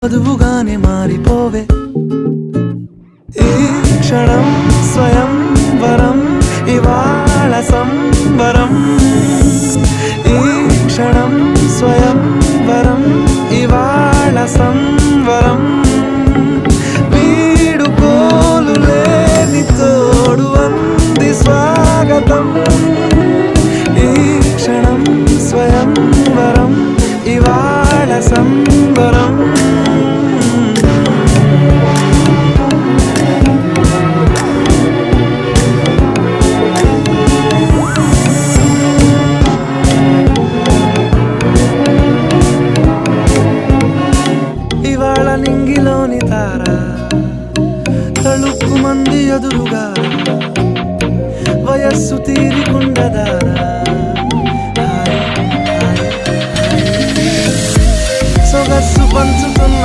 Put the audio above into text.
వధువుగానే మారిపోవే ఈ క్షణం స్వయం వరం ఇవాళ సంబరం ఈ క్షణం స్వయం వరం ఇవాళ సంవరం వీడుకోలు లేని తోడు అంది స్వాగతం ఈ క్షణం స్వయం వరం ఇవాళ సంబరం ఇవాళ నింగిలోని తార తళుక్కు మంది ఎదురుగా వయస్సు తీరికుండదారా సొగస్సు పంచుతున్న